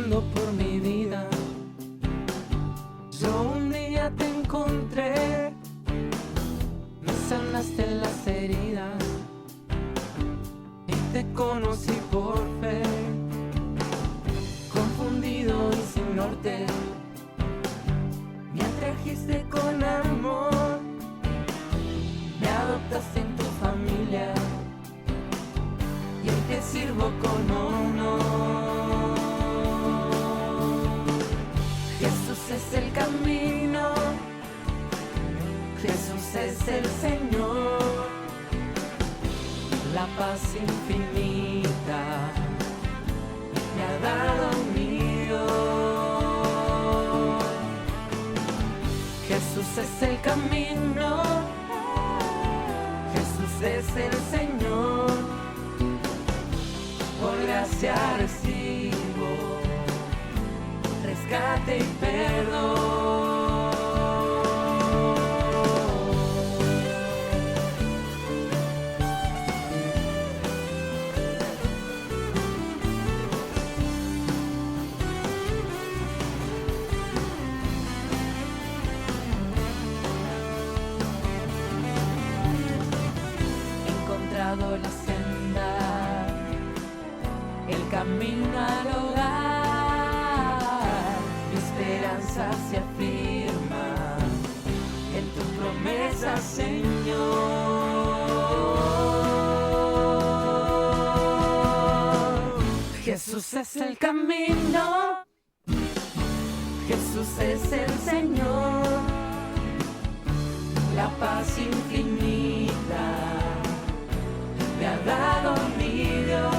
luchando por mi vida. Yo un día te encontré, me sanaste las heridas y te conocí por fe. Confundido y sin norte, me atrajiste con amor, me adoptaste en tu familia y hoy te sirvo con honor. Jesús es el camino, Jesús es el Señor, la paz infinita me ha dado mi Dios. Jesús es el camino, Jesús es el Señor, por gracia recibo rescate y perdón. He encontrado la senda, el camino al hogar, mi esperanza se afirma en tu promesa, Señor. Jesús es el camino, Jesús es el Señor, la paz infinita me ha dado mi Dios.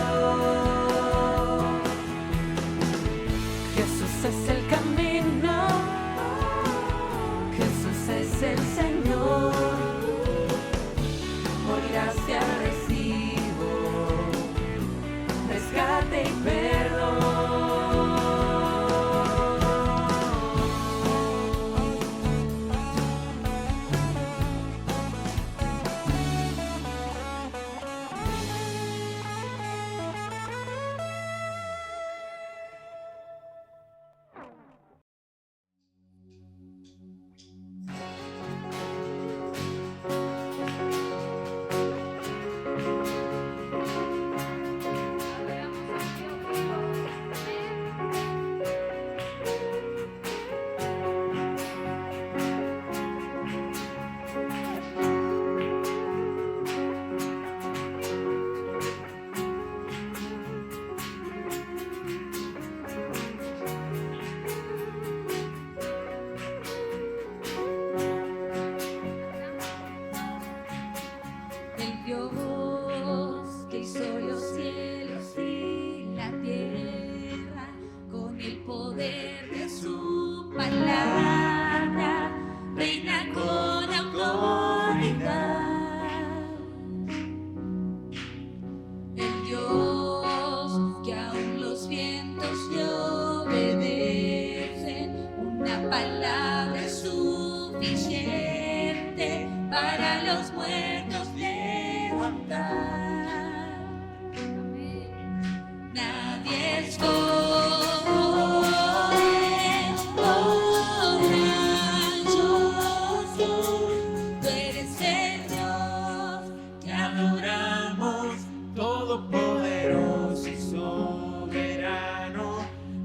Jesús es el camino, Jesús es el Señor, por gracia recibo rescate y perdón. El Dios que hizo los cielos y la tierra, con el poder de su palabra, reina con autoridad. El Dios que aún los vientos le obedecen, una palabra es suficiente para los muertos levantar. Nadie es grandioso, tú eres el Dios que adoramos, todopoderoso y soberano,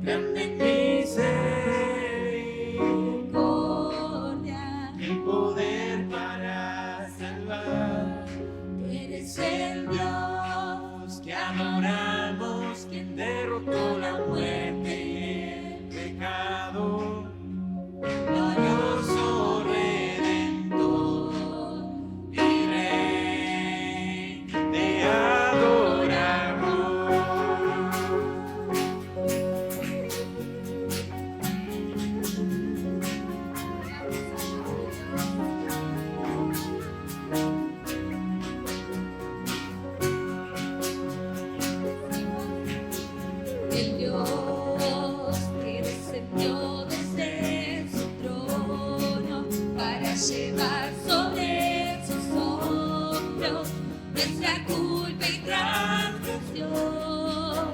grande en misericordia, el poder para salvar. tú eres el Dios Que adoramos, quien derrotó la muerte y el pecado, glorioso Redentor y Rey, te adoramos. el Dios que descendió desde su trono para llevar sobre sus hombros nuestra culpa y transgresión.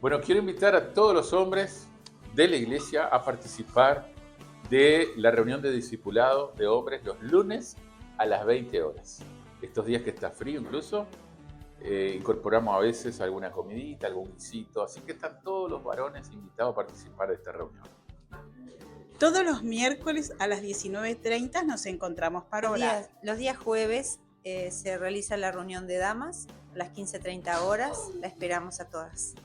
Bueno, quiero invitar a todos los hombres de la iglesia a participar de la reunión de discipulado de hombres los lunes a las 20 horas. Estos días que está frío incluso, incorporamos a veces alguna comidita, algún guisito, así que están todos los varones invitados a participar de esta reunión. Todos los miércoles a las 19:30 nos encontramos para orar. Los días jueves se realiza la reunión de damas a las 15:30 horas. La esperamos a todas.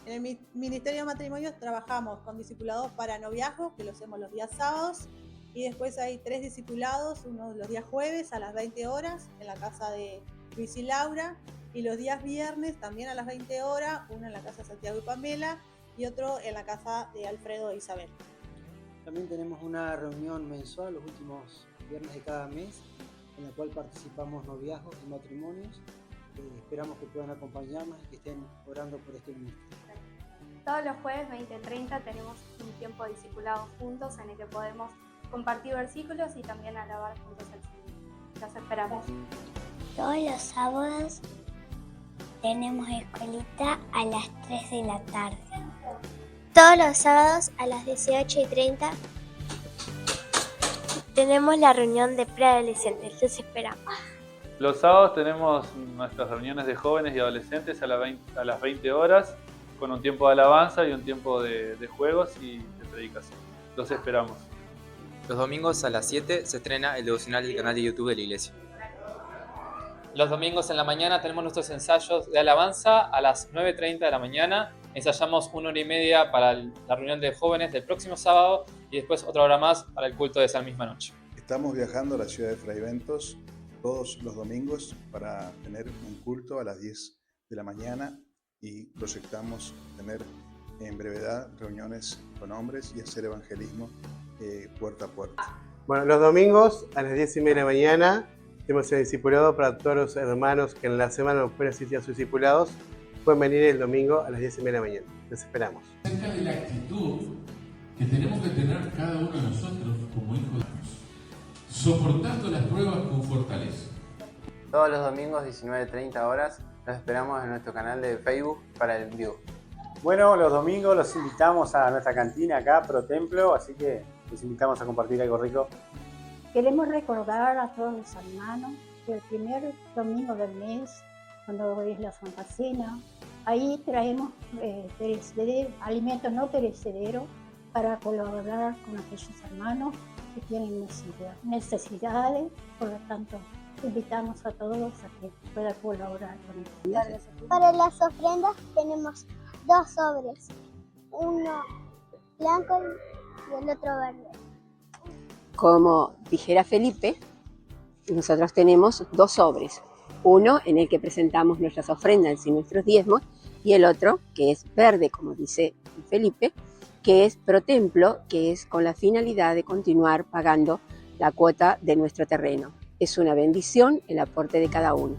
En el Ministerio de Matrimonios trabajamos con discipulados para noviazgos, que lo hacemos los días sábados, y después hay 3 discipulados, uno los días jueves a las 20 horas en la casa de Luis y Laura, y los días viernes también a las 20 horas, uno en la casa de Santiago y Pamela y otro en la casa de Alfredo e Isabel. También tenemos una reunión mensual los últimos viernes de cada mes, en la cual participamos noviazgos y matrimonios. Esperamos que puedan acompañarnos y que estén orando por este ministerio. Todos los jueves 20:30 tenemos un tiempo de discipulado juntos en el que podemos compartir versículos y también alabar juntos al Señor. Los esperamos. Todos los sábados tenemos escuelita a las 3 de la tarde. Todos los sábados a las 18:30 tenemos la reunión de preadolescentes. Los esperamos. Los sábados tenemos nuestras reuniones de jóvenes y adolescentes a las 20 horas, con un tiempo de alabanza y un tiempo de juegos y de predicación. Los esperamos. Los domingos a las 7 se estrena el devocional del canal de YouTube de la iglesia. Los domingos en la mañana tenemos nuestros ensayos de alabanza a las 9:30 de la mañana. Ensayamos 1 hora y media para la reunión de jóvenes del próximo sábado y después otra hora más para el culto de esa misma noche. Estamos viajando a la ciudad de Fray Bentos todos los domingos para tener un culto a las 10 de la mañana y proyectamos tener en brevedad reuniones con hombres y hacer evangelismo puerta a puerta. Bueno, los domingos a las 10:30 de la mañana tenemos el discipulado para todos los hermanos que en la semana no pueden asistir a sus discipulados. Pueden venir el domingo a las 10:30 de la mañana. Les esperamos. Acerca de la actitud que tenemos que tener cada uno de nosotros como hijos de Dios, soportando las pruebas con fortaleza. Todos los domingos 19:30 horas los esperamos en nuestro canal de Facebook para el envío. Bueno, los domingos los invitamos a nuestra cantina acá, Pro Templo, así que los invitamos a compartir algo rico. Queremos recordar a todos los hermanos que el primer domingo del mes, cuando es la Santa Cena, ahí traemos alimentos no perecederos para colaborar con aquellos hermanos que tienen necesidades. Por lo tanto, invitamos a todos a que puedan colaborar con esto. Para las ofrendas tenemos 2 sobres, uno blanco y el otro verde. Como dijera Felipe, nosotros tenemos 2 sobres, uno en el que presentamos nuestras ofrendas y nuestros diezmos, y el otro, que es verde, como dice Felipe, que es Pro Templo, que es con la finalidad de continuar pagando la cuota de nuestro terreno. Es una bendición el aporte de cada uno.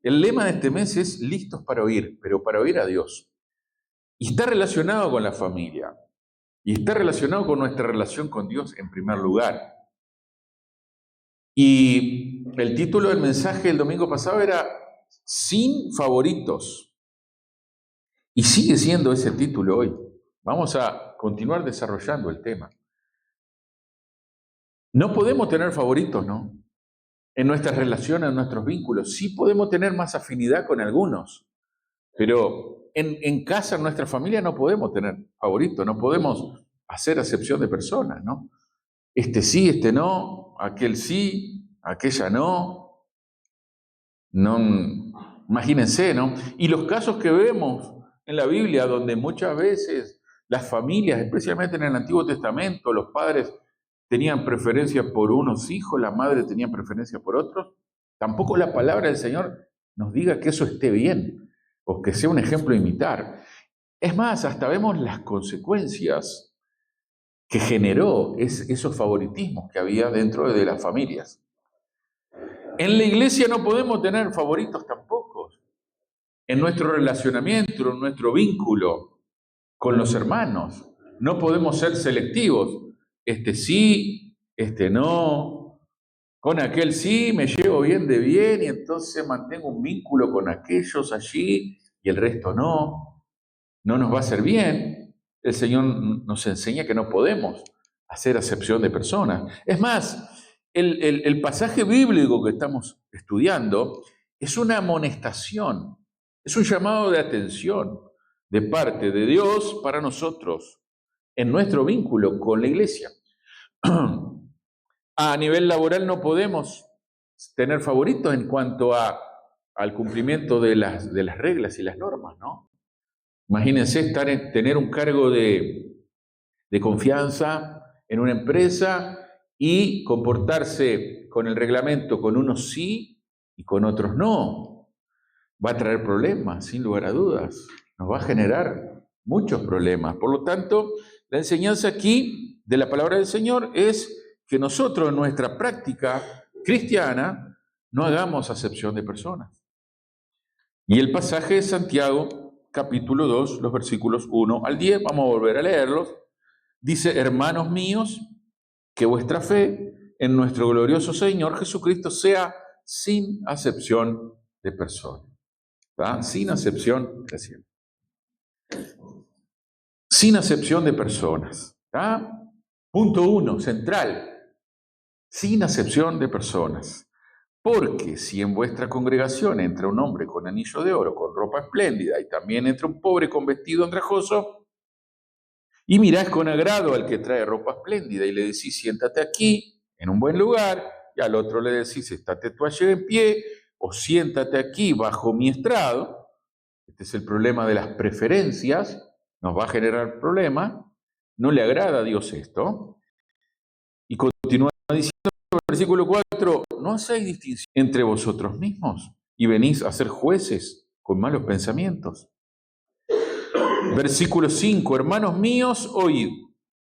El lema de este mes es listos para oír, pero para oír a Dios. Y está relacionado con la familia. Y está relacionado con nuestra relación con Dios en primer lugar. Y el título del mensaje del domingo pasado era Sin favoritos. Y sigue siendo ese título hoy. Vamos a continuar desarrollando el tema. No podemos tener favoritos, ¿no? En nuestras relaciones, en nuestros vínculos. Sí podemos tener más afinidad con algunos. Pero en casa, en nuestra familia, no podemos tener favoritos. No podemos hacer acepción de personas, ¿no? Este sí, este no. Aquel sí, aquella no. No, imagínense, ¿no? Y los casos que vemos en la Biblia, donde muchas veces las familias, especialmente en el Antiguo Testamento, los padres tenían preferencia por unos hijos, las madres tenían preferencia por otros, tampoco la palabra del Señor nos diga que eso esté bien o que sea un ejemplo a imitar. Es más, hasta vemos las consecuencias que generó esos favoritismos que había dentro de las familias. En la iglesia no podemos tener favoritos tampoco. En nuestro relacionamiento, en nuestro vínculo con los hermanos, no podemos ser selectivos. Este sí, este no. Con aquel sí me llevo bien de bien y entonces mantengo un vínculo con aquellos allí y el resto no. No nos va a hacer bien. El Señor nos enseña que no podemos hacer acepción de personas. Es más, el pasaje bíblico que estamos estudiando es una amonestación, es un llamado de atención de parte de Dios para nosotros en nuestro vínculo con la iglesia. A nivel laboral no podemos tener favoritos en cuanto al cumplimiento de las reglas y las normas, ¿no? Imagínense tener un cargo de confianza en una empresa y comportarse con el reglamento con unos sí y con otros no. Va a traer problemas, sin lugar a dudas. Nos va a generar muchos problemas. Por lo tanto, la enseñanza aquí de la palabra del Señor es que nosotros en nuestra práctica cristiana no hagamos acepción de personas. Y el pasaje de Santiago, capítulo 2, los versículos 1 al 10, vamos a volver a leerlos. Dice, hermanos míos, que vuestra fe en nuestro glorioso Señor Jesucristo sea sin acepción de personas. ¿Tá? Sin acepción, sin acepción de personas. ¿Tá? Punto 1, central. Sin acepción de personas. Porque si en vuestra congregación entra un hombre con anillo de oro, con ropa espléndida, y también entra un pobre con vestido andrajoso, y miráis con agrado al que trae ropa espléndida y le decís, siéntate aquí, en un buen lugar, y al otro le decís, estate tú allí en pie, o siéntate aquí bajo mi estrado. Este es el problema de las preferencias, nos va a generar problemas, no le agrada a Dios esto. Y continúa diciendo en el versículo 4, ¿no hacéis distinción entre vosotros mismos y venís a ser jueces con malos pensamientos? Versículo 5, hermanos míos, oíd,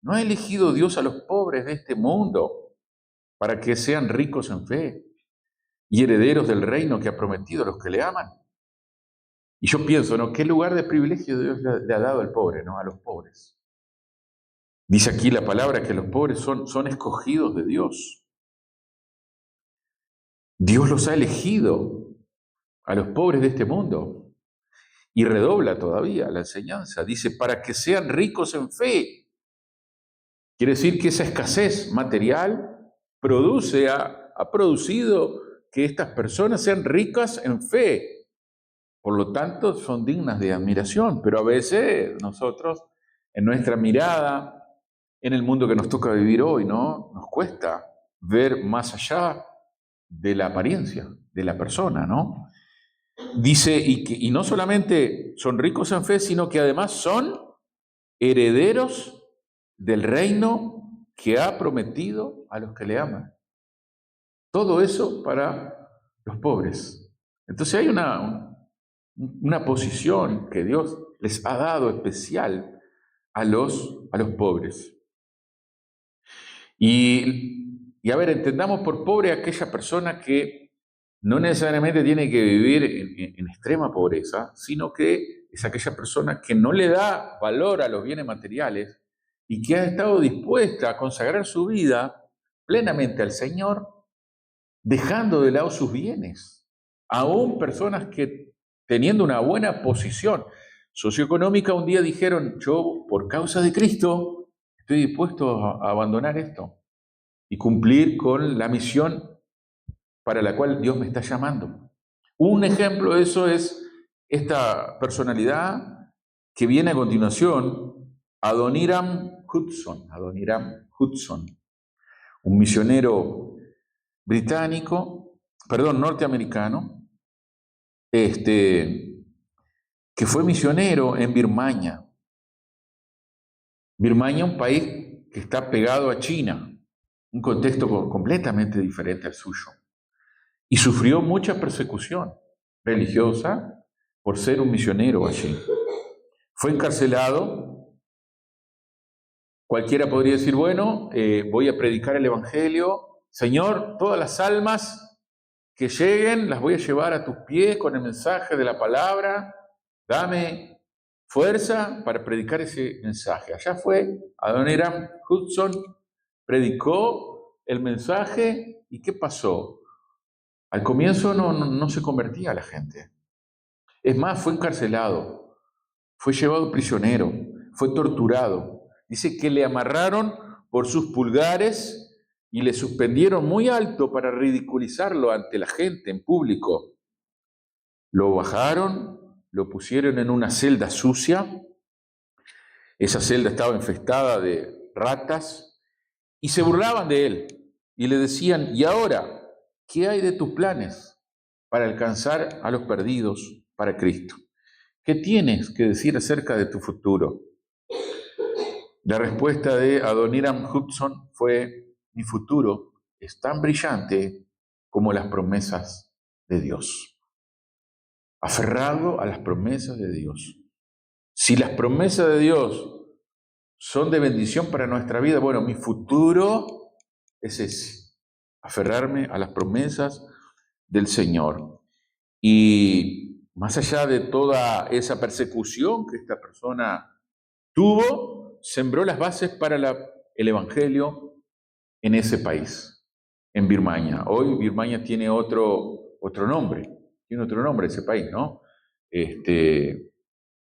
¿no ha elegido Dios a los pobres de este mundo para que sean ricos en fe y herederos del reino que ha prometido a los que le aman? Y yo pienso, ¿no? ¿Qué lugar de privilegio Dios le ha dado al pobre, ¿no? A los pobres. Dice aquí la palabra que los pobres son escogidos de Dios. Dios los ha elegido a los pobres de este mundo. Y redobla todavía la enseñanza. Dice, para que sean ricos en fe. Quiere decir que esa escasez material ha producido que estas personas sean ricas en fe. Por lo tanto, son dignas de admiración. Pero a veces nosotros, en nuestra mirada, en el mundo que nos toca vivir hoy, ¿no? Nos cuesta ver más allá de la apariencia de la persona, ¿no? Dice, y no solamente son ricos en fe, sino que además son herederos del reino que ha prometido a los que le aman. Todo eso para los pobres. Entonces hay una posición que Dios les ha dado especial a los pobres. Y a ver, entendamos por pobre aquella persona que no necesariamente tiene que vivir en extrema pobreza, sino que es aquella persona que no le da valor a los bienes materiales y que ha estado dispuesta a consagrar su vida plenamente al Señor, dejando de lado sus bienes. Aún personas que, teniendo una buena posición socioeconómica, un día dijeron: yo, por causa de Cristo, estoy dispuesto a abandonar esto y cumplir con la misión para la cual Dios me está llamando. Un ejemplo de eso es esta personalidad que viene a continuación, Adoniram Hudson, un misionero norteamericano, que fue misionero en Birmania. Birmania, un país que está pegado a China, un contexto completamente diferente al suyo. Y sufrió mucha persecución religiosa por ser un misionero allí. Fue encarcelado. Cualquiera podría decir: bueno, voy a predicar el Evangelio. Señor, todas las almas que lleguen las voy a llevar a tus pies con el mensaje de la palabra. Dame fuerza para predicar ese mensaje. Allá fue Adoniram Hudson, predicó el mensaje. ¿Y qué pasó? Al comienzo no se convertía la gente. Es más, fue encarcelado, fue llevado prisionero, fue torturado. Dice que le amarraron por sus pulgares y le suspendieron muy alto para ridiculizarlo ante la gente en público. Lo bajaron, lo pusieron en una celda sucia. Esa celda estaba infestada de ratas y se burlaban de él y le decían: ¿y ahora qué hay de tus planes para alcanzar a los perdidos para Cristo? ¿Qué tienes que decir acerca de tu futuro? La respuesta de Adoniram Hudson fue: mi futuro es tan brillante como las promesas de Dios. Aferrado a las promesas de Dios. Si las promesas de Dios son de bendición para nuestra vida, bueno, mi futuro es ese. Aferrarme a las promesas del Señor. Y más allá de toda esa persecución que esta persona tuvo, sembró las bases para el Evangelio en ese país, en Birmania. Hoy Birmania tiene otro nombre, ese país, ¿no?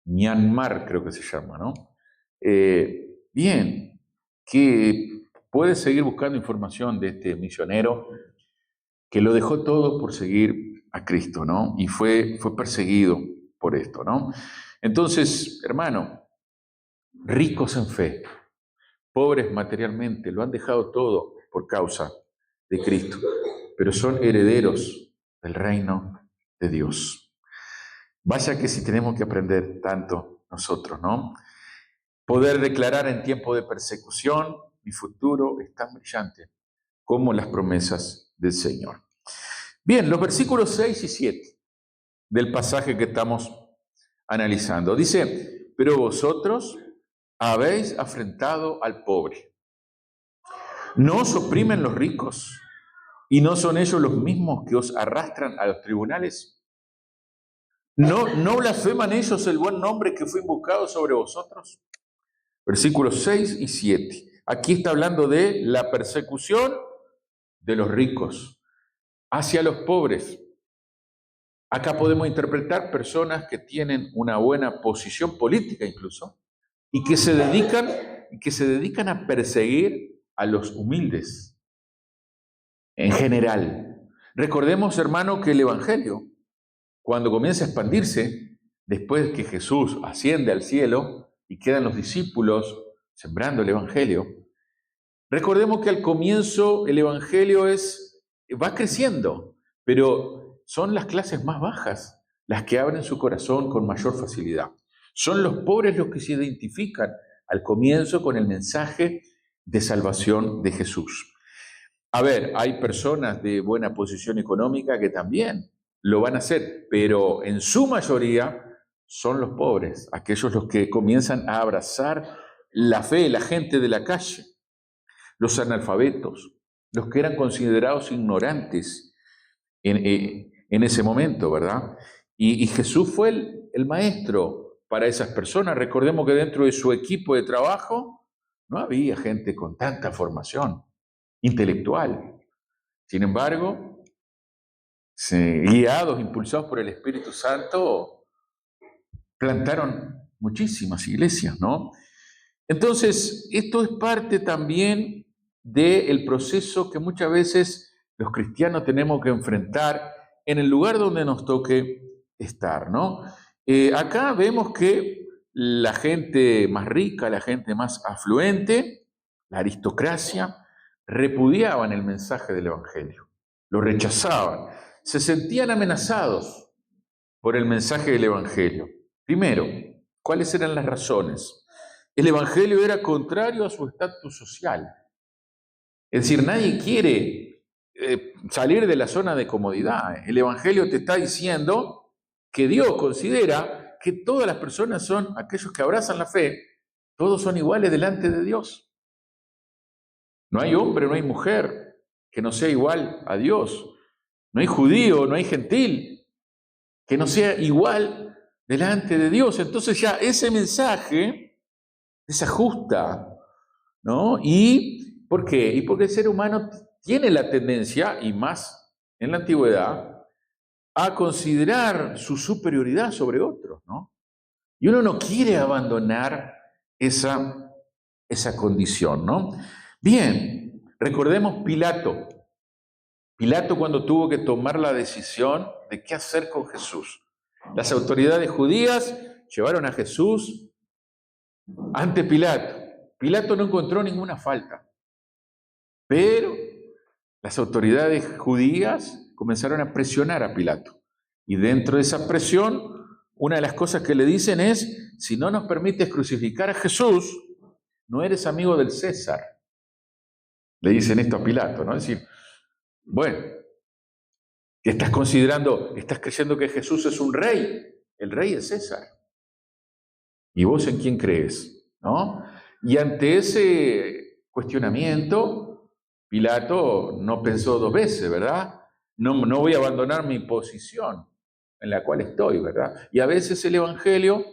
Myanmar creo que se llama, ¿no? Bien, que puedes seguir buscando información de este misionero que lo dejó todo por seguir a Cristo, ¿no? Y fue perseguido por esto, ¿no? Entonces, hermano, ricos en fe, pobres materialmente, lo han dejado todo por causa de Cristo, pero son herederos del reino de Dios. Vaya que si tenemos que aprender tanto nosotros, ¿no? Poder declarar en tiempo de persecución: mi futuro es tan brillante como las promesas del Señor. Bien, los versículos 6 y 7 del pasaje que estamos analizando. Dice: pero vosotros habéis afrentado al pobre. ¿No os oprimen los ricos? ¿Y no son ellos los mismos que os arrastran a los tribunales? ¿No blasfeman ellos el buen nombre que fue invocado sobre vosotros? Versículos 6 y 7. Aquí está hablando de la persecución de los ricos hacia los pobres. Acá podemos interpretar personas que tienen una buena posición política incluso y que se dedican a perseguir a los humildes en general. Recordemos, hermano, que el Evangelio, cuando comienza a expandirse, después que Jesús asciende al cielo y quedan los discípulos sembrando el Evangelio, recordemos que al comienzo el Evangelio va creciendo, pero son las clases más bajas las que abren su corazón con mayor facilidad. Son los pobres los que se identifican al comienzo con el mensaje de salvación de Jesús. A ver, hay personas de buena posición económica que también lo van a hacer, pero en su mayoría son los pobres, aquellos los que comienzan a abrazar la fe, la gente de la calle, los analfabetos, los que eran considerados ignorantes en en ese momento, ¿verdad? Y Jesús fue el maestro para esas personas. Recordemos que dentro de su equipo de trabajo no había gente con tanta formación intelectual. Sin embargo, guiados, impulsados por el Espíritu Santo, plantaron muchísimas iglesias, ¿no? Entonces, esto es parte también del proceso que muchas veces los cristianos tenemos que enfrentar en el lugar donde nos toque estar, ¿no? Acá vemos que la gente más rica, la gente más afluente, la aristocracia, repudiaban el mensaje del Evangelio, lo rechazaban, se sentían amenazados por el mensaje del Evangelio. Primero, ¿cuáles eran las razones? El Evangelio era contrario a su estatus social. Es decir, nadie quiere salir de la zona de comodidad. El Evangelio te está diciendo que Dios considera que todas las personas son aquellos que abrazan la fe, todos son iguales delante de Dios. No hay hombre, no hay mujer que no sea igual a Dios. No hay judío, no hay gentil que no sea igual delante de Dios. Entonces ya ese mensaje desajusta, ¿no? ¿Y por qué? Y porque el ser humano tiene la tendencia, y más en la antigüedad, a considerar su superioridad sobre otros, ¿no? Y uno no quiere abandonar esa condición, ¿no? Bien, recordemos Pilato. Pilato cuando tuvo que tomar la decisión de qué hacer con Jesús. Las autoridades judías llevaron a Jesús ante Pilato. Pilato no encontró ninguna falta, pero las autoridades judías comenzaron a presionar a Pilato. Y dentro de esa presión, una de las cosas que le dicen es, si no nos permites crucificar a Jesús, no eres amigo del César. Le dicen esto a Pilato, ¿no? Es decir, bueno, estás creyendo que Jesús es un rey. El rey es César. ¿Y vos en quién crees? ¿No? Y ante ese cuestionamiento, Pilato no pensó dos veces, ¿verdad? No voy a abandonar mi posición en la cual estoy, ¿verdad? Y a veces el Evangelio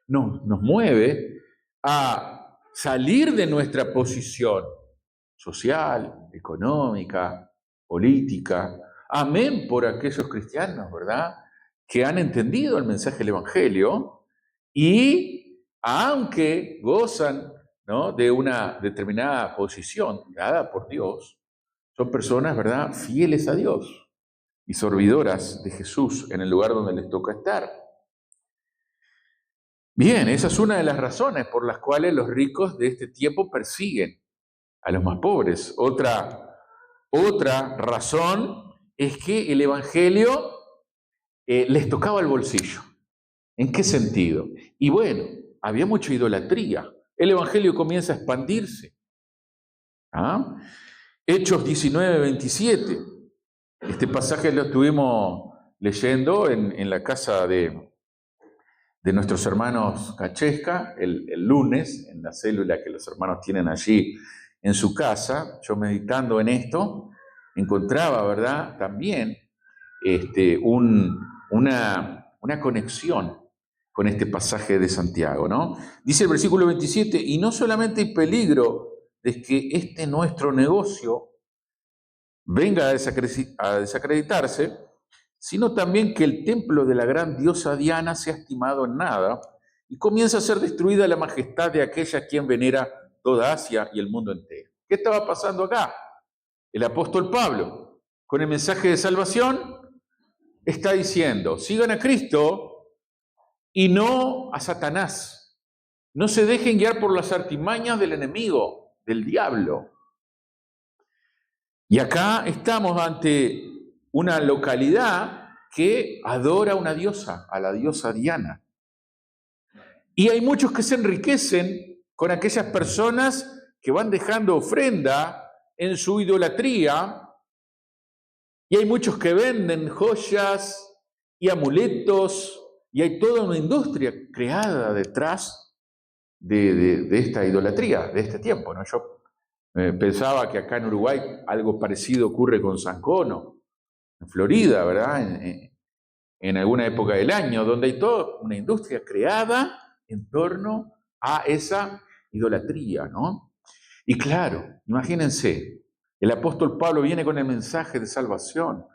nos mueve a salir de nuestra posición social, económica, política. Amén por aquellos cristianos, ¿verdad?, que han entendido el mensaje del Evangelio y aunque gozan, ¿no?, de una determinada posición dada por Dios, son personas, ¿verdad?, fieles a Dios y servidoras de Jesús en el lugar donde les toca estar. Bien, esa es una de las razones por las cuales los ricos de este tiempo persiguen a los más pobres. Otra razón es que el Evangelio les tocaba el bolsillo. ¿En qué sentido? Y bueno, había mucha idolatría. El Evangelio comienza a expandirse. ¿Ah? Hechos 19:27. Este pasaje lo estuvimos leyendo en la casa de nuestros hermanos Cachesca el lunes, en la célula que los hermanos tienen allí en su casa. Yo meditando en esto, encontraba, ¿verdad?, también una conexión con este pasaje de Santiago, ¿no? Dice el versículo 27, y no solamente hay peligro de que este nuestro negocio venga a desacreditarse, sino también que el templo de la gran diosa Diana sea estimado en nada y comienza a ser destruida la majestad de aquella a quien venera toda Asia y el mundo entero. ¿Qué estaba pasando acá? El apóstol Pablo, con el mensaje de salvación, está diciendo, sigan a Cristo y no a Satanás. No se dejen guiar por las artimañas del enemigo, del diablo. Y acá estamos ante una localidad que adora a una diosa, a la diosa Diana. Y hay muchos que se enriquecen con aquellas personas que van dejando ofrenda en su idolatría. Y hay muchos que venden joyas y amuletos, y hay toda una industria creada detrás de esta idolatría, de este tiempo, ¿no? Yo pensaba que acá en Uruguay algo parecido ocurre con San Cono, en Florida, ¿verdad? En alguna época del año, donde hay toda una industria creada en torno a esa idolatría, ¿no? Y claro, imagínense, el apóstol Pablo viene con el mensaje de salvación,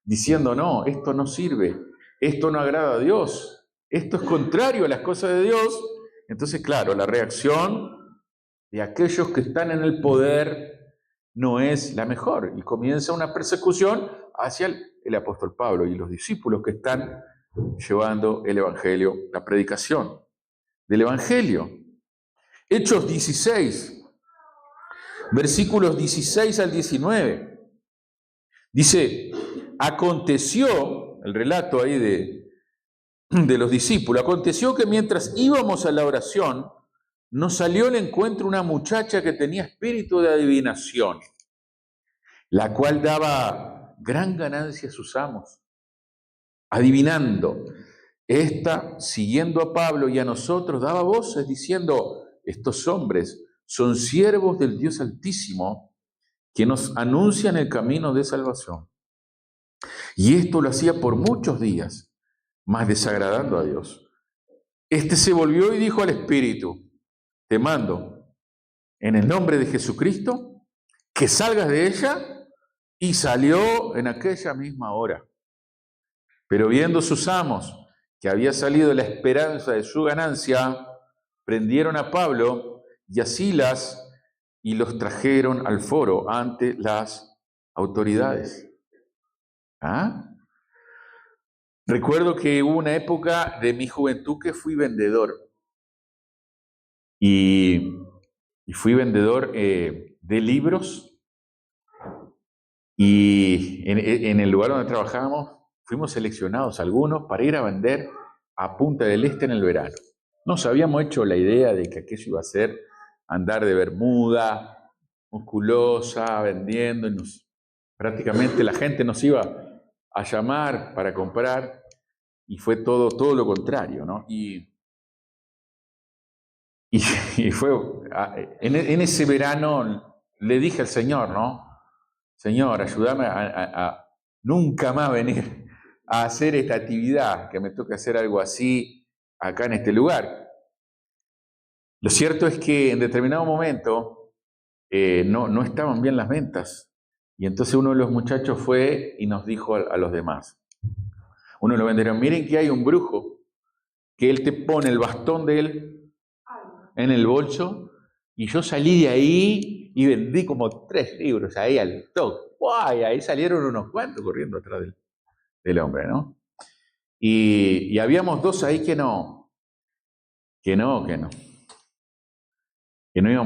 diciendo, no, esto no sirve, esto no agrada a Dios, esto es contrario a las cosas de Dios. Entonces, claro, la reacción de aquellos que están en el poder no es la mejor, y comienza una persecución hacia el apóstol Pablo y los discípulos que están llevando el evangelio, la predicación del evangelio. Hechos 16, versículos 16 al 19. Dice, aconteció, el relato ahí de los discípulos, aconteció que mientras íbamos a la oración, nos salió al encuentro una muchacha que tenía espíritu de adivinación, la cual daba gran ganancia a sus amos, adivinando. Esta, siguiendo a Pablo y a nosotros, daba voces diciendo, estos hombres son siervos del Dios Altísimo, que nos anuncian el camino de salvación. Y esto lo hacía por muchos días, mas desagradando a Dios. Este se volvió y dijo al espíritu, te mando, en el nombre de Jesucristo, que salgas de ella, y salió en aquella misma hora. Pero viendo sus amos que había salido la esperanza de su ganancia, prendieron a Pablo y a Silas y los trajeron al foro ante las autoridades. ¿Ah? Recuerdo que hubo una época de mi juventud que fui vendedor. Y fui vendedor de libros. Y en el lugar donde trabajábamos, fuimos seleccionados algunos para ir a vender a Punta del Este en el verano. Nos habíamos hecho la idea de que aquello iba a ser andar de bermuda, musculosa, vendiendo, y prácticamente la gente nos iba a llamar para comprar, y fue todo lo contrario, ¿no? Y fue, en ese verano le dije al Señor, ¿no? Señor, ayúdame a nunca más venir a hacer esta actividad, que me toque hacer algo así acá en este lugar. Lo cierto es que en determinado momento no estaban bien las ventas, y entonces uno de los muchachos fue y nos dijo a los demás, uno de los vendedores, miren que hay un brujo, que él te pone el bastón de él en el bolso, y yo salí de ahí y vendí como 3 libros ahí al toque. ¡Guay! Ahí salieron unos cuantos corriendo atrás del hombre, ¿no? Y habíamos 2 ahí que no íbamos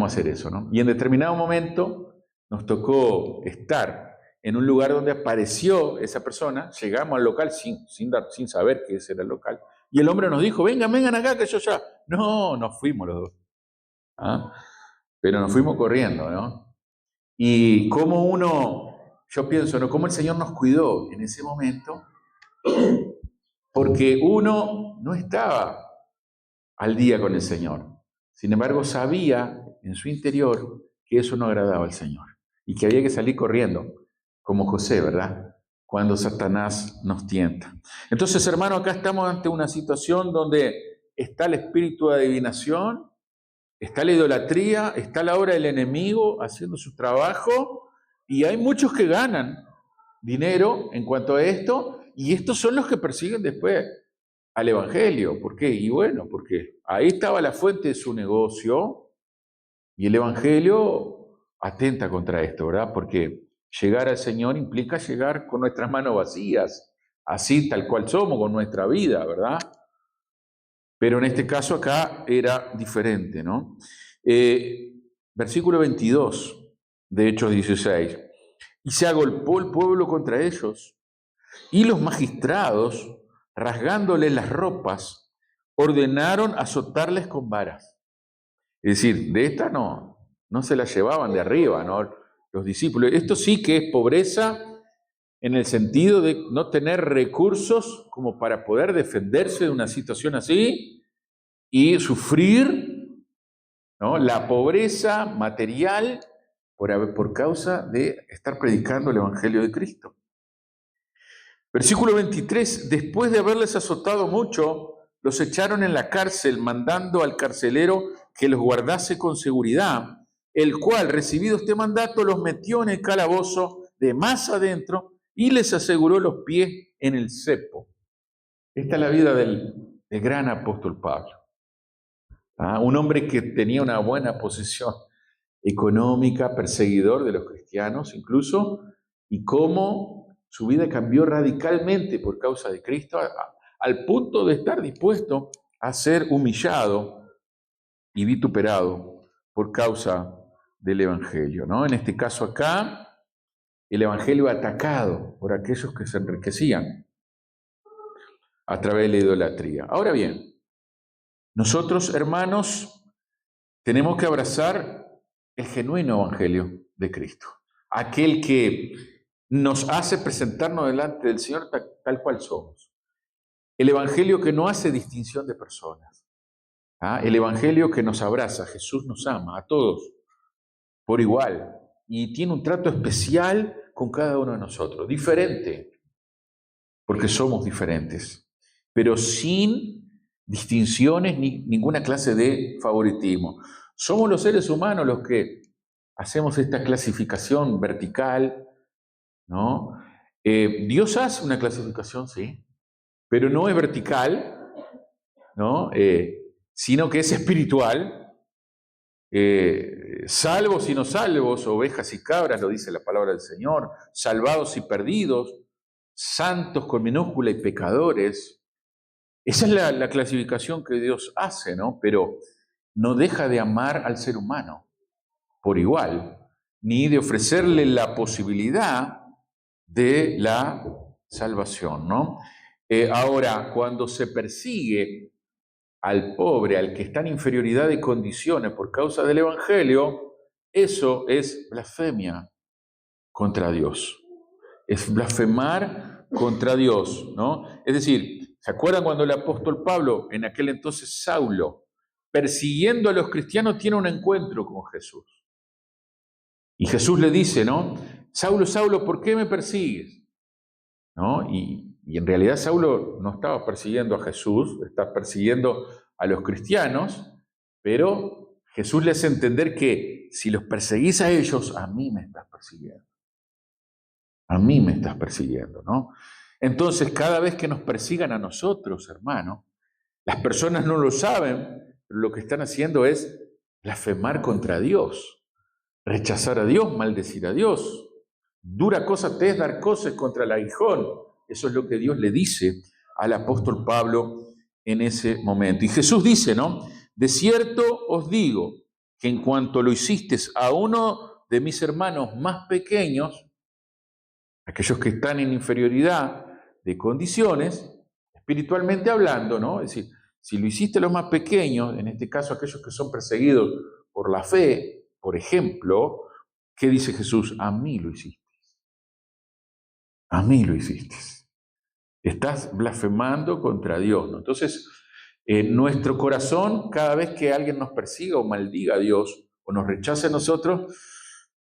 a hacer eso, ¿no? Y en determinado momento nos tocó estar en un lugar donde apareció esa persona, llegamos al local sin saber que ese era el local, y el hombre nos dijo, vengan acá que yo ya. No, nos fuimos los 2. ¿Ah? Pero nos fuimos corriendo, ¿no? Y yo pienso, ¿no? Cómo el Señor nos cuidó en ese momento, porque uno no estaba al día con el Señor. Sin embargo, sabía en su interior que eso no agradaba al Señor y que había que salir corriendo, como José, ¿verdad? Cuando Satanás nos tienta. Entonces, hermano, acá estamos ante una situación donde está el espíritu de adivinación, está la idolatría, está la obra del enemigo haciendo su trabajo, y hay muchos que ganan dinero en cuanto a esto, y estos son los que persiguen después al evangelio. ¿Por qué? Y bueno, porque ahí estaba la fuente de su negocio, y el evangelio atenta contra esto, ¿verdad? Porque llegar al Señor implica llegar con nuestras manos vacías, así tal cual somos con nuestra vida, ¿verdad? Pero en este caso acá era diferente, ¿no? Versículo 22 de Hechos 16. Y se agolpó el pueblo contra ellos, y los magistrados, rasgándoles las ropas, ordenaron azotarles con varas. Es decir, de esta no se la llevaban de arriba, ¿no? Los discípulos. Esto sí que es pobreza en el sentido de no tener recursos como para poder defenderse de una situación así y sufrir, ¿no?, la pobreza material por causa de estar predicando el Evangelio de Cristo. Versículo 23, después de haberles azotado mucho, los echaron en la cárcel, mandando al carcelero que los guardase con seguridad, el cual, recibido este mandato, los metió en el calabozo de más adentro y les aseguró los pies en el cepo. Esta es la vida del gran apóstol Pablo. Un hombre que tenía una buena posición económica, perseguidor de los cristianos incluso, y cómo su vida cambió radicalmente por causa de Cristo, al punto de estar dispuesto a ser humillado y vituperado por causa del Evangelio, ¿no? En este caso acá, el Evangelio atacado por aquellos que se enriquecían a través de la idolatría. Ahora bien, nosotros, hermanos, tenemos que abrazar el genuino Evangelio de Cristo, aquel que nos hace presentarnos delante del Señor tal cual somos. El Evangelio que no hace distinción de personas. El Evangelio que nos abraza. Jesús nos ama a todos por igual y tiene un trato especial con cada uno de nosotros, diferente, porque somos diferentes, pero sin distinciones ni ninguna clase de favoritismo. Somos los seres humanos los que hacemos esta clasificación vertical, ¿no? Dios hace una clasificación, sí, pero no es vertical, ¿no? Sino que es espiritual. Salvos y no salvos, ovejas y cabras, lo dice la palabra del Señor, salvados y perdidos, santos con minúscula y pecadores. Esa es la clasificación que Dios hace, ¿no? Pero no deja de amar al ser humano por igual, ni de ofrecerle la posibilidad de la salvación, ¿no? Ahora, cuando se persigue al pobre, al que está en inferioridad de condiciones por causa del Evangelio, eso es blasfemia contra Dios. Es blasfemar contra Dios, ¿no? Es decir, ¿se acuerdan cuando el apóstol Pablo, en aquel entonces Saulo, persiguiendo a los cristianos, tiene un encuentro con Jesús? Y Jesús le dice, ¿no? Saulo, Saulo, ¿por qué me persigues? ¿No? Y en realidad Saulo no estaba persiguiendo a Jesús, estaba persiguiendo a los cristianos, pero Jesús le hace entender que si los perseguís a ellos, a mí me estás persiguiendo. A mí me estás persiguiendo, ¿no? Entonces, cada vez que nos persigan a nosotros, hermano, las personas no lo saben, pero lo que están haciendo es blasfemar contra Dios, rechazar a Dios, maldecir a Dios. Dura cosa te es dar cosas contra el aguijón. Eso es lo que Dios le dice al apóstol Pablo en ese momento. Y Jesús dice, ¿no? De cierto os digo que en cuanto lo hicisteis a uno de mis hermanos más pequeños, aquellos que están en inferioridad de condiciones, espiritualmente hablando, ¿no? Es decir, si lo hiciste a los más pequeños, en este caso aquellos que son perseguidos por la fe, por ejemplo, ¿qué dice Jesús? A mí lo hiciste. A mí lo hiciste. Estás blasfemando contra Dios, ¿no? Entonces, nuestro corazón, cada vez que alguien nos persiga o maldiga a Dios o nos rechace a nosotros,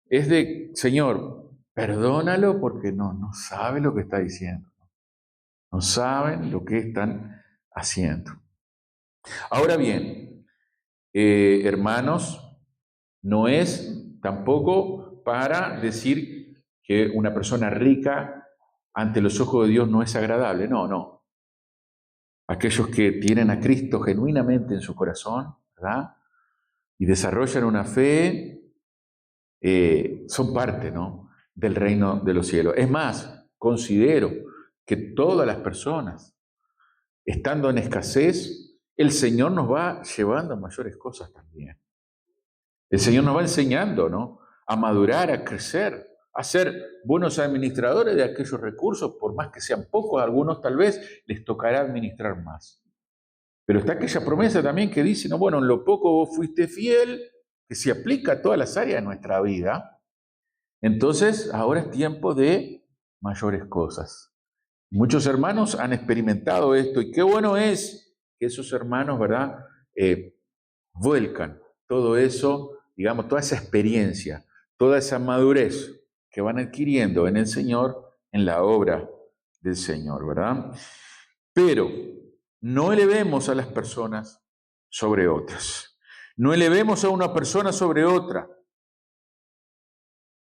es de, Señor, perdónalo porque no sabe lo que está diciendo. No saben lo que están haciendo. Ahora bien, hermanos, no es tampoco para decir que una persona rica ante los ojos de Dios no es agradable. No. Aquellos que tienen a Cristo genuinamente en su corazón, ¿verdad? Y desarrollan una fe, son parte, ¿no?, del reino de los cielos. Es más, considero que todas las personas, estando en escasez, el Señor nos va llevando a mayores cosas también. El Señor nos va enseñando, ¿no?, a madurar, a crecer, a ser buenos administradores de aquellos recursos, por más que sean pocos, a algunos tal vez les tocará administrar más. Pero está aquella promesa también que dice, no, bueno, en lo poco vos fuiste fiel, que se aplica a todas las áreas de nuestra vida. Entonces, ahora es tiempo de mayores cosas. Muchos hermanos han experimentado esto y qué bueno es que esos hermanos, ¿verdad?, vuelcan todo eso, digamos, toda esa experiencia, toda esa madurez que van adquiriendo en el Señor, en la obra del Señor, ¿verdad? Pero no elevemos a las personas sobre otras. No elevemos a una persona sobre otra.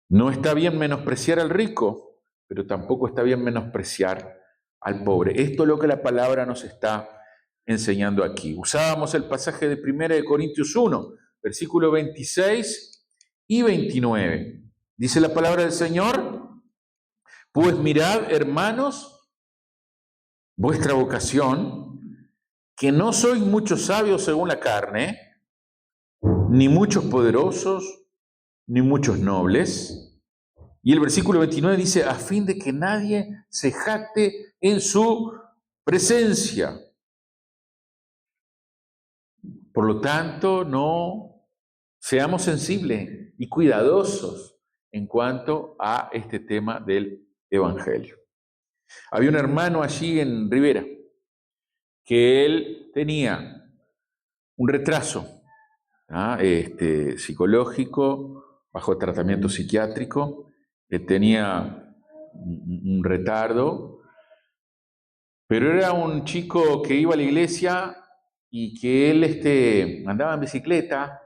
No está bien menospreciar al rico, pero tampoco está bien menospreciar al pobre. Esto es lo que la palabra nos está enseñando aquí. Usábamos el pasaje de 1 Corintios 1, versículo 26 y 29. Dice la palabra del Señor: pues mirad, hermanos, vuestra vocación, que no sois muchos sabios según la carne, ni muchos poderosos, ni muchos nobles. Y el versículo 29 dice: a fin de que nadie se jacte en su presencia. Por lo tanto, no seamos sensibles y cuidadosos en cuanto a este tema del Evangelio. Había un hermano allí en Rivera que él tenía un retraso psicológico, bajo tratamiento psiquiátrico, tenía un retardo, pero era un chico que iba a la iglesia y que él andaba en bicicleta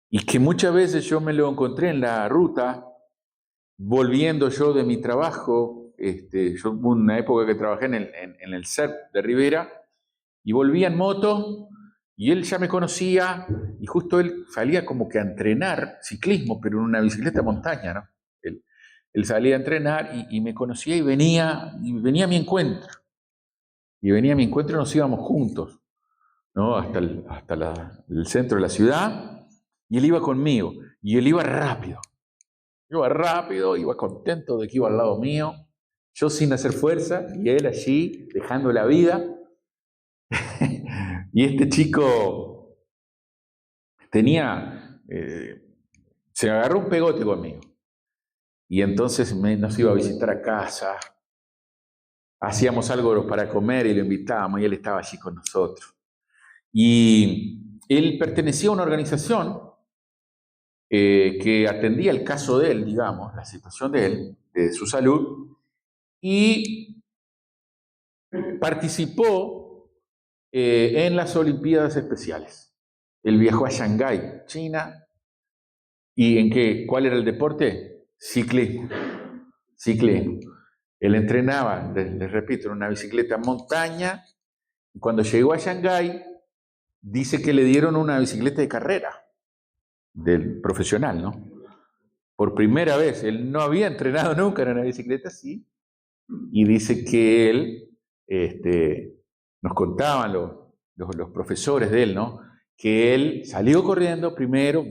y que muchas veces yo me lo encontré en la ruta, volviendo yo de mi trabajo. Yo hubo una época que trabajé en el CERP de Rivera y volvía en moto y él ya me conocía y justo él salía como que a entrenar ciclismo, pero en una bicicleta montaña, ¿no? Él salía a entrenar y me conocía y venía a mi encuentro. Y venía a mi encuentro y nos íbamos juntos, ¿no? Hasta el centro de la ciudad, y él iba conmigo, y él iba rápido. Iba contento de que iba al lado mío, yo sin hacer fuerza, y él allí, dejando la vida. Y este chico se agarró un pegote conmigo. Y entonces nos iba a visitar a casa, hacíamos algo para comer y lo invitábamos, y él estaba allí con nosotros. Y él pertenecía a una organización que atendía el caso de él, digamos, la situación de él, de su salud, y participó en las Olimpiadas Especiales. Él viajó a Shanghái, China. ¿Y cuál era el deporte? Ciclismo. Él entrenaba, les repito, en una bicicleta montaña. Y cuando llegó a Shanghái, dice que le dieron una bicicleta de carrera, del profesional, ¿no? Por primera vez. Él no había entrenado nunca en una bicicleta así. Y dice que él, nos contaban los profesores de él, ¿no? Que él salió corriendo primero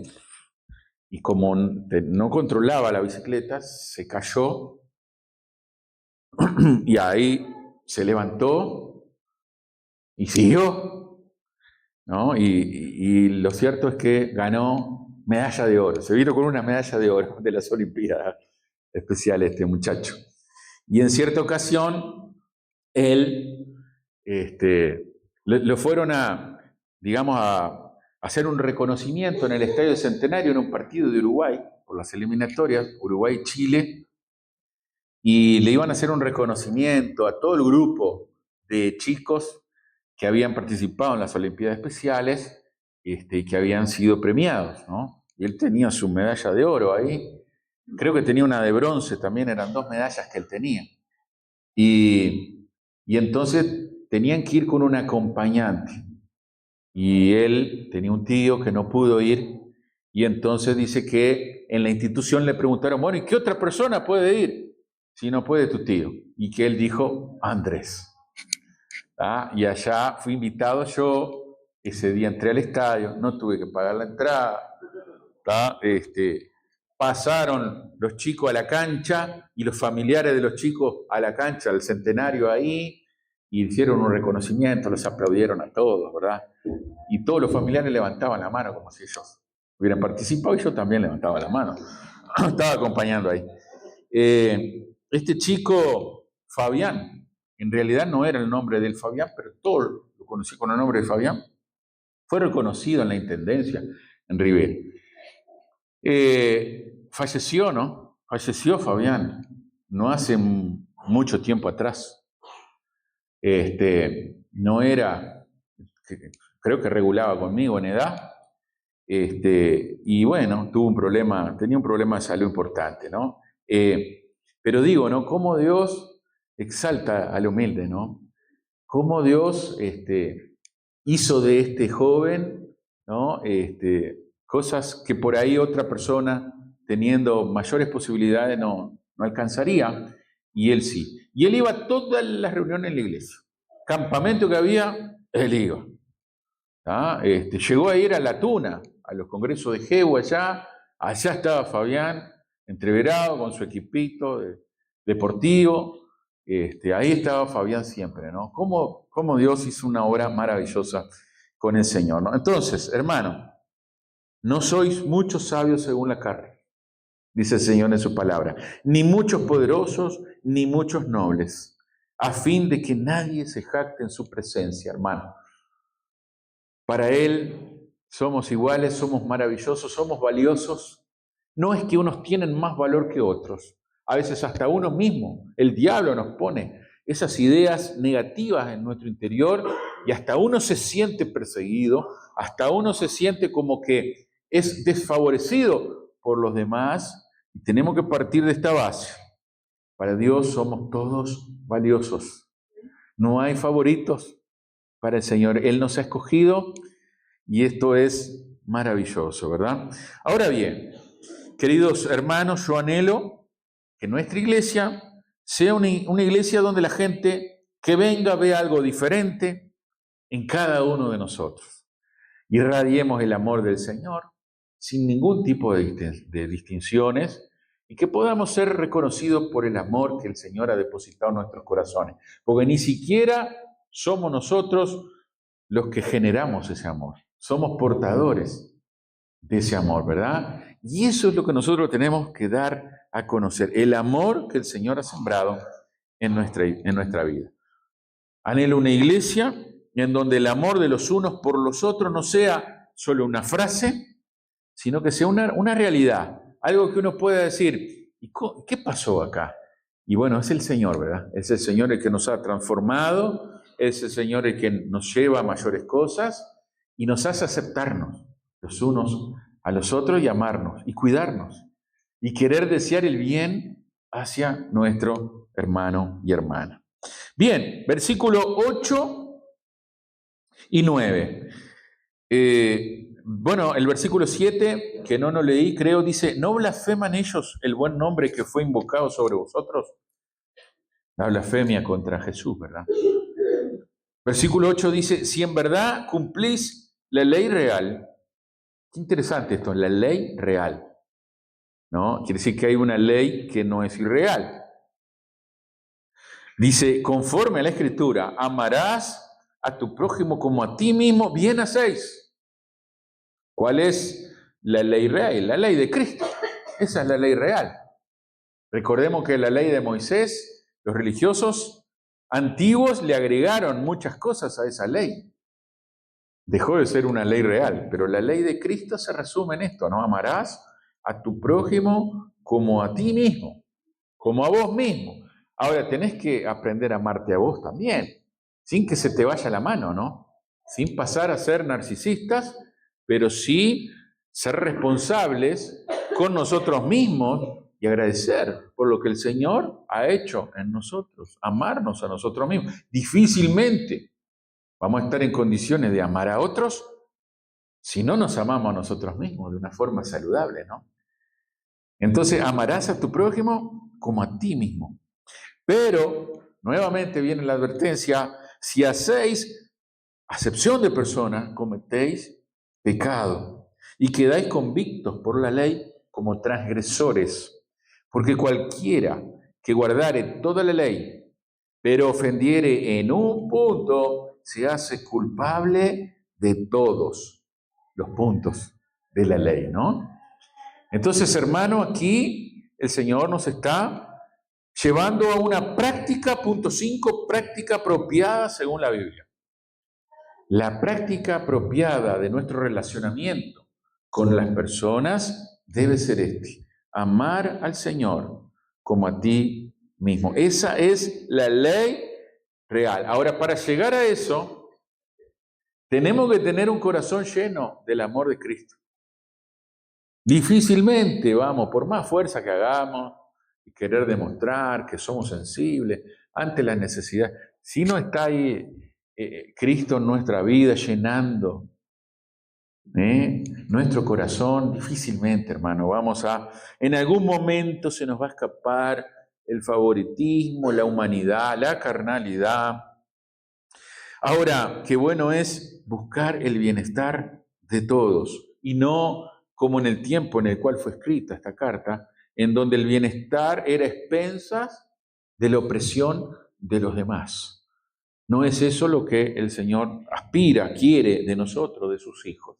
y como no controlaba la bicicleta, se cayó y ahí se levantó y siguió, ¿no? Y lo cierto es que ganó medalla de oro. Se vino con una medalla de oro de las Olimpiadas Especiales este muchacho. Y en cierta ocasión, él, lo fueron a hacer un reconocimiento en el Estadio Centenario en un partido de Uruguay, por las eliminatorias, Uruguay-Chile, y le iban a hacer un reconocimiento a todo el grupo de chicos que habían participado en las Olimpiadas Especiales y que habían sido premiados, ¿no? Y él tenía su medalla de oro ahí. Creo que tenía una de bronce también, eran 2 medallas que él tenía. Y entonces tenían que ir con un acompañante. Y él tenía un tío que no pudo ir. Y entonces dice que en la institución le preguntaron, bueno, ¿y qué otra persona puede ir si no puede tu tío? Y que él dijo, Andrés. Y allá fui invitado yo. Ese día entré al estadio, no tuve que pagar la entrada. Pasaron los chicos a la cancha y los familiares de los chicos a la cancha, al Centenario ahí, y hicieron un reconocimiento, los aplaudieron a todos, ¿verdad? Y todos los familiares levantaban la mano como si ellos hubieran participado, y yo también levantaba la mano. Estaba acompañando ahí. Este chico, Fabián, en realidad no era el nombre del Fabián, pero todos lo conocí con el nombre de Fabián. Fue reconocido en la intendencia en Rivera. Falleció, ¿no? Falleció Fabián, no hace mucho tiempo atrás. No era, creo que regulaba conmigo en edad, y bueno, tenía un problema de salud importante, ¿no? Pero digo, ¿no? Cómo Dios exalta al humilde, ¿no? Cómo Dios hizo de este joven, ¿no? Cosas que por ahí otra persona, teniendo mayores posibilidades, no alcanzaría, y él sí. Y él iba a todas las reuniones en la iglesia. Campamento que había, él iba. Llegó a ir a La Tuna, a los congresos de Jehu allá estaba Fabián, entreverado con su equipito deportivo, ahí estaba Fabián siempre, ¿no? Cómo Dios hizo una obra maravillosa con el Señor, ¿no? Entonces, hermano, no sois muchos sabios según la carne, dice el Señor en su palabra, ni muchos poderosos, ni muchos nobles, a fin de que nadie se jacte en su presencia, hermano. Para Él somos iguales, somos maravillosos, somos valiosos. No es que unos tienen más valor que otros. A veces hasta uno mismo, el diablo nos pone esas ideas negativas en nuestro interior y hasta uno se siente perseguido, hasta uno se siente como que es desfavorecido por los demás. Y tenemos que partir de esta base. Para Dios somos todos valiosos. No hay favoritos para el Señor. Él nos ha escogido y esto es maravilloso, ¿verdad? Ahora bien, queridos hermanos, yo anhelo que nuestra iglesia sea una iglesia donde la gente que venga vea algo diferente en cada uno de nosotros. Irradiemos el amor del Señor sin ningún tipo de distinciones y que podamos ser reconocidos por el amor que el Señor ha depositado en nuestros corazones. Porque ni siquiera somos nosotros los que generamos ese amor. Somos portadores de ese amor, ¿verdad? Y eso es lo que nosotros tenemos que dar a conocer. El amor que el Señor ha sembrado en nuestra vida. Anhelo una iglesia en donde el amor de los unos por los otros no sea solo una frase, sino que sea una realidad. Algo que uno pueda decir, ¿y qué pasó acá? Y bueno, es el Señor, ¿verdad? Es el Señor el que nos ha transformado, es el Señor el que nos lleva a mayores cosas y nos hace aceptarnos los unos a los otros y amarnos y cuidarnos y querer desear el bien hacia nuestro hermano y hermana. Bien, versículo 8 y 9. Bueno, el versículo 7, que no leí, creo, dice, ¿no blasfeman ellos el buen nombre que fue invocado sobre vosotros? La blasfemia contra Jesús, ¿verdad? Versículo 8 dice, si en verdad cumplís la ley real, qué interesante esto, la ley real, ¿no? Quiere decir que hay una ley que no es irreal. Dice, conforme a la Escritura, amarás a tu prójimo como a ti mismo, bien hacéis. ¿Cuál es la ley real? La ley de Cristo. Esa es la ley real. Recordemos que la ley de Moisés, los religiosos antiguos le agregaron muchas cosas a esa ley. Dejó de ser una ley real, pero la ley de Cristo se resume en esto, ¿no? Amarás a tu prójimo como a ti mismo, como a vos mismo. Ahora tenés que aprender a amarte a vos también, sin que se te vaya la mano, ¿no? Sin pasar a ser narcisistas, pero sí ser responsables con nosotros mismos y agradecer por lo que el Señor ha hecho en nosotros, amarnos a nosotros mismos. Difícilmente vamos a estar en condiciones de amar a otros si no nos amamos a nosotros mismos de una forma saludable, ¿no? Entonces, amarás a tu prójimo como a ti mismo. Pero, nuevamente viene la advertencia, si hacéis acepción de personas, cometéis pecado y quedáis convictos por la ley como transgresores, porque cualquiera que guardare toda la ley, pero ofendiere en un punto, se hace culpable de todos los puntos de la ley, ¿no? Entonces, hermano, aquí el Señor nos está llevando a una práctica, punto 5, práctica apropiada según la Biblia. La práctica apropiada de nuestro relacionamiento con las personas debe ser amar al Señor como a ti mismo. Esa es la ley real. Ahora, para llegar a eso, tenemos que tener un corazón lleno del amor de Cristo. Difícilmente, vamos, por más fuerza que hagamos y querer demostrar que somos sensibles ante las necesidades, si no está ahí Cristo en nuestra vida llenando nuestro corazón, difícilmente, hermano, en algún momento se nos va a escapar el favoritismo, la humanidad, la carnalidad. Ahora, qué bueno es buscar el bienestar de todos y no como en el tiempo en el cual fue escrita esta carta, en donde el bienestar era a expensas de la opresión de los demás. No es eso lo que el Señor aspira, quiere de nosotros, de sus hijos.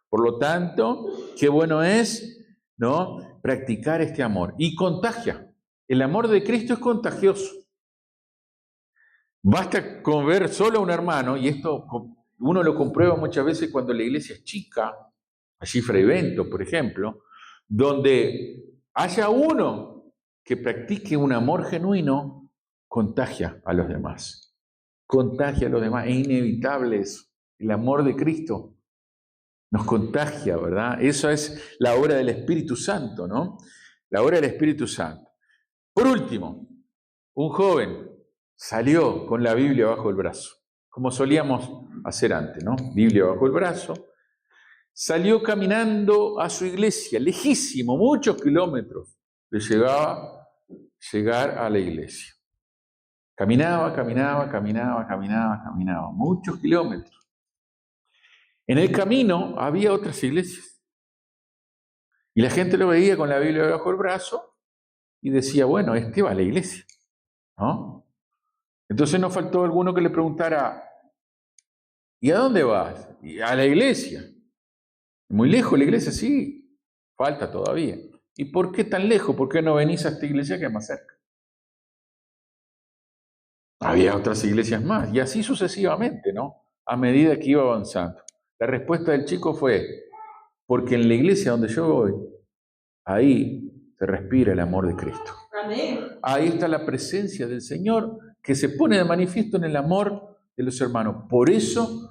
Por lo tanto, qué bueno es, ¿no?, practicar este amor. Y contagia. El amor de Cristo es contagioso. Basta con ver solo a un hermano, y esto uno lo comprueba muchas veces cuando la iglesia es chica, allí Fray Bento, por ejemplo, donde haya uno que practique un amor genuino, contagia a los demás. Contagia a los demás. Es inevitable eso. El amor de Cristo nos contagia, ¿verdad? Eso es la obra del Espíritu Santo, ¿no? La obra del Espíritu Santo. Por último, un joven salió con la Biblia bajo el brazo, como solíamos hacer antes, ¿no? Biblia bajo el brazo. Salió caminando a su iglesia, lejísimo, muchos kilómetros, le llegaba llegar a la iglesia. Caminaba, muchos kilómetros. En el camino había otras iglesias. Y la gente lo veía con la Biblia bajo el brazo y decía, bueno, este va a la iglesia, ¿no? Entonces no faltó alguno que le preguntara, ¿y a dónde vas? "Y a la iglesia". ¿Muy lejos la iglesia? Sí, falta todavía. ¿Y por qué tan lejos? ¿Por qué no venís a esta iglesia que es más cerca? Había otras iglesias más, y así sucesivamente, ¿no? A medida que iba avanzando. La respuesta del chico fue, porque en la iglesia donde yo voy, ahí se respira el amor de Cristo. Amén. Ahí está la presencia del Señor que se pone de manifiesto en el amor de los hermanos. Por eso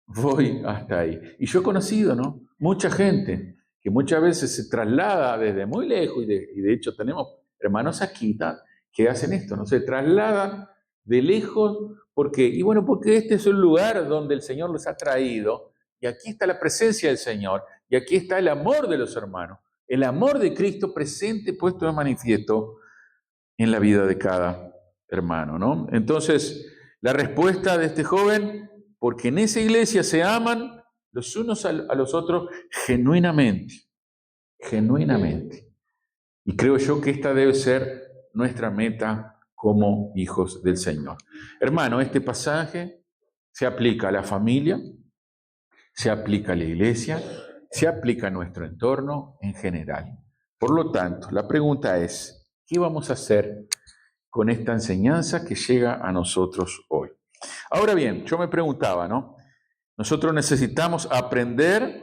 voy hasta ahí. Y yo he conocido, ¿no?, mucha gente que muchas veces se traslada desde muy lejos, y de hecho tenemos hermanos aquí que hacen esto, ¿no? Se trasladan de lejos, porque este es un lugar donde el Señor los ha traído, y aquí está la presencia del Señor, y aquí está el amor de los hermanos, el amor de Cristo presente, puesto de manifiesto en la vida de cada hermano, ¿no? Entonces, la respuesta de este joven, porque en esa iglesia se aman los unos a los otros genuinamente. Y creo yo que esta debe ser nuestra meta como hijos del Señor. Hermano, este pasaje se aplica a la familia, se aplica a la iglesia, se aplica a nuestro entorno en general. Por lo tanto, la pregunta es, ¿qué vamos a hacer con esta enseñanza que llega a nosotros hoy? Ahora bien, yo me preguntaba, ¿no? Nosotros necesitamos aprender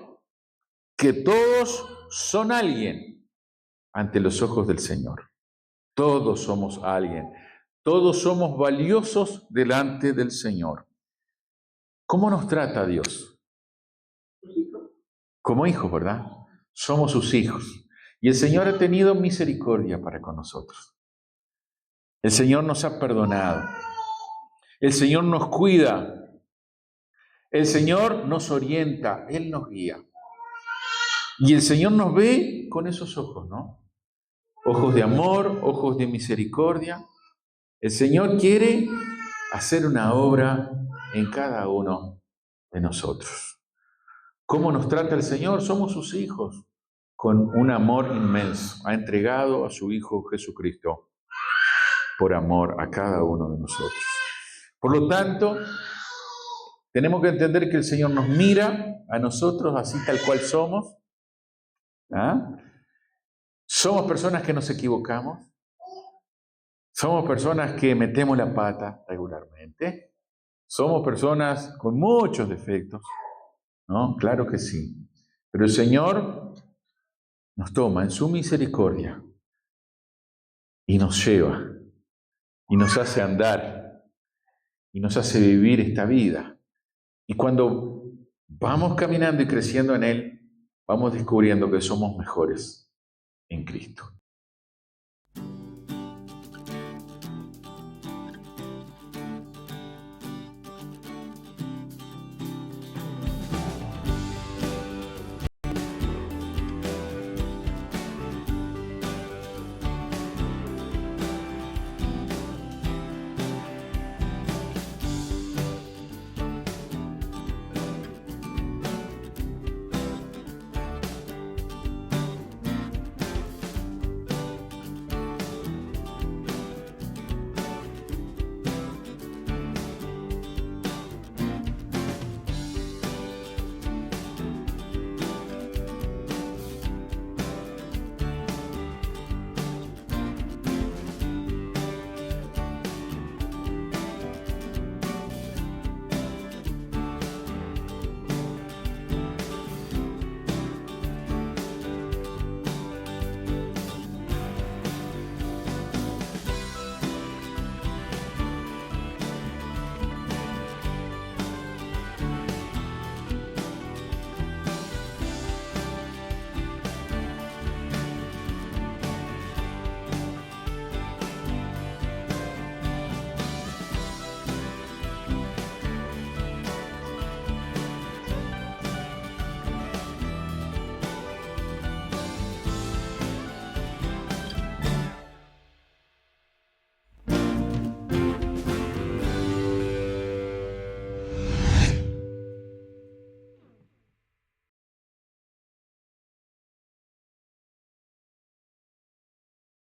que todos son alguien ante los ojos del Señor. Todos somos alguien. Todos somos valiosos delante del Señor. ¿Cómo nos trata Dios? Como hijos, ¿verdad? Somos sus hijos. Y el Señor ha tenido misericordia para con nosotros. El Señor nos ha perdonado. El Señor nos cuida. El Señor nos orienta. Él nos guía. Y el Señor nos ve con esos ojos, ¿no? Ojos de amor, ojos de misericordia. El Señor quiere hacer una obra en cada uno de nosotros. ¿Cómo nos trata el Señor? Somos sus hijos, con un amor inmenso. Ha entregado a su Hijo Jesucristo por amor a cada uno de nosotros. Por lo tanto, tenemos que entender que el Señor nos mira a nosotros así tal cual somos. Somos personas que nos equivocamos. Somos personas que metemos la pata regularmente. Somos personas con muchos defectos, ¿no? Claro que sí. Pero el Señor nos toma en su misericordia y nos lleva y nos hace andar y nos hace vivir esta vida. Y cuando vamos caminando y creciendo en Él, vamos descubriendo que somos mejores en Cristo.